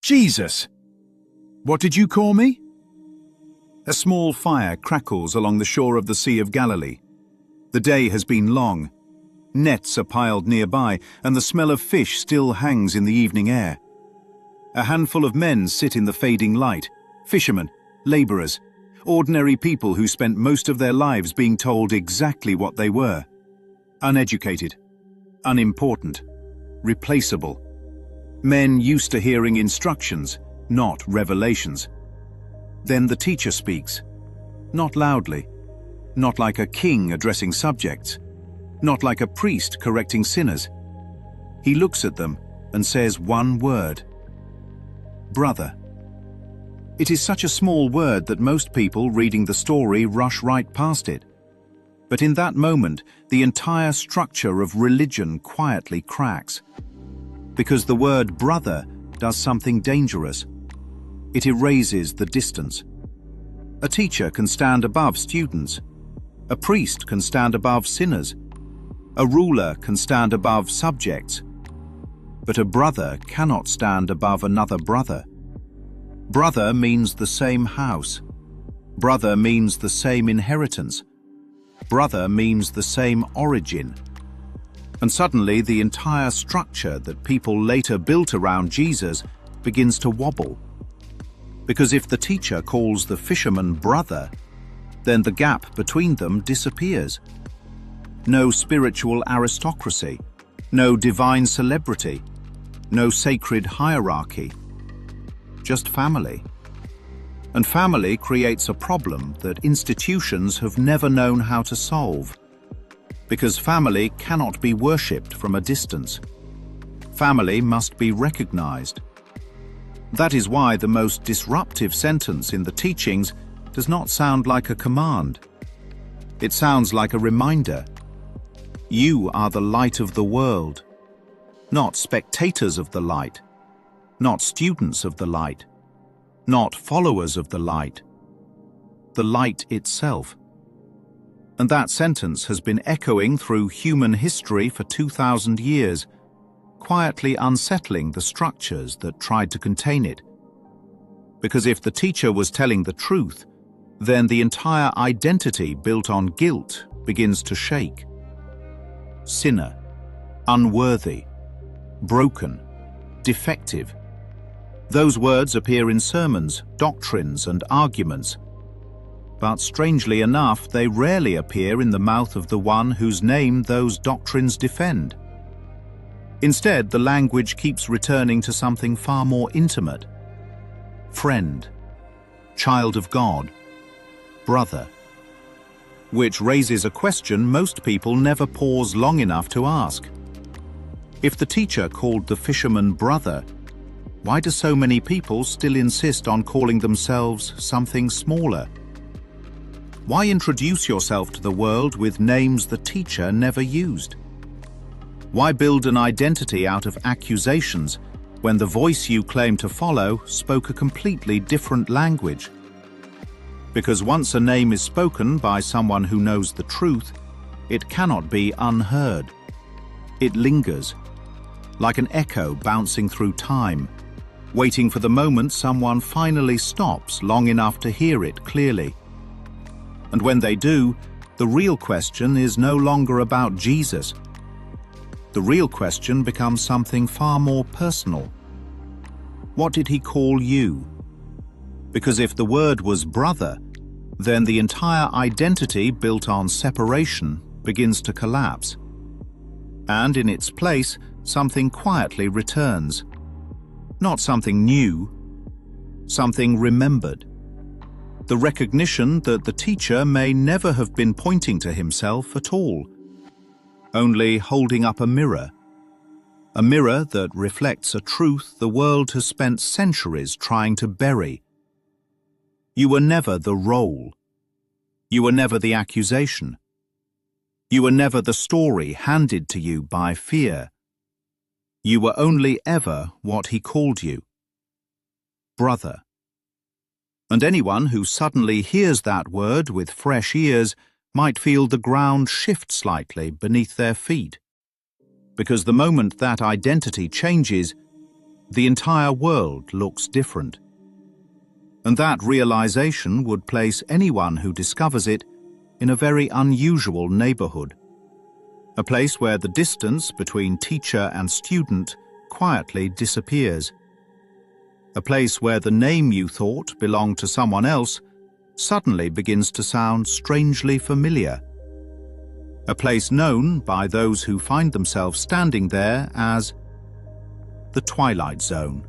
Jesus! What did you call me? A small fire crackles along the shore of the Sea of Galilee. The day has been long. Nets are piled nearby, and the smell of fish still hangs in the evening air. A handful of men sit in the fading light, fishermen, labourers, ordinary people who spent most of their lives being told exactly what they were. Uneducated, unimportant, replaceable. Men used to hearing instructions, not revelations. Then the teacher speaks, not loudly, not like a king addressing subjects, not like a priest correcting sinners. He looks at them and says one word: brother. It is such a small word that most people reading the story rush right past it. But in that moment, the entire structure of religion quietly cracks. Because the word brother does something dangerous. It erases the distance. A teacher can stand above students. A priest can stand above sinners. A ruler can stand above subjects. But a brother cannot stand above another brother. Brother means the same house. Brother means the same inheritance. Brother means the same origin. And suddenly the entire structure that people later built around Jesus begins to wobble. Because if the teacher calls the fisherman brother, then the gap between them disappears. No spiritual aristocracy, no divine celebrity, no sacred hierarchy, just family. And family creates a problem that institutions have never known how to solve. Because family cannot be worshipped from a distance. Family must be recognized. That is why the most disruptive sentence in the teachings does not sound like a command. It sounds like a reminder. You are the light of the world, not spectators of the light, not students of the light, not followers of the light itself. And that sentence has been echoing through human history for 2,000 years, quietly unsettling the structures that tried to contain it. Because if the teacher was telling the truth, then the entire identity built on guilt begins to shake. Sinner, unworthy, broken, defective. Those words appear in sermons, doctrines, and arguments. But strangely enough, they rarely appear in the mouth of the one whose name those doctrines defend. Instead, the language keeps returning to something far more intimate. Friend, child of God, brother. Which raises a question most people never pause long enough to ask. If the teacher called the fisherman brother, why do so many people still insist on calling themselves something smaller? Why introduce yourself to the world with names the teacher never used? Why build an identity out of accusations when the voice you claim to follow spoke a completely different language? Because once a name is spoken by someone who knows the truth, it cannot be unheard. It lingers, like an echo bouncing through time, waiting for the moment someone finally stops long enough to hear it clearly. And when they do, the real question is no longer about Jesus. The real question becomes something far more personal. What did he call you? Because if the word was brother, then the entire identity built on separation begins to collapse. And in its place, something quietly returns. Not something new, something remembered. The recognition that the teacher may never have been pointing to himself at all, only holding up a mirror that reflects a truth the world has spent centuries trying to bury. You were never the role. You were never the accusation. You were never the story handed to you by fear. You were only ever what he called you: brother. And anyone who suddenly hears that word with fresh ears might feel the ground shift slightly beneath their feet. Because the moment that identity changes, The entire world looks different. And that realization would place anyone who discovers it in a very unusual neighborhood. A place where the distance between teacher and student quietly disappears. A place where the name you thought belonged to someone else suddenly begins to sound strangely familiar. A place known by those who find themselves standing there as the Twilight Zone.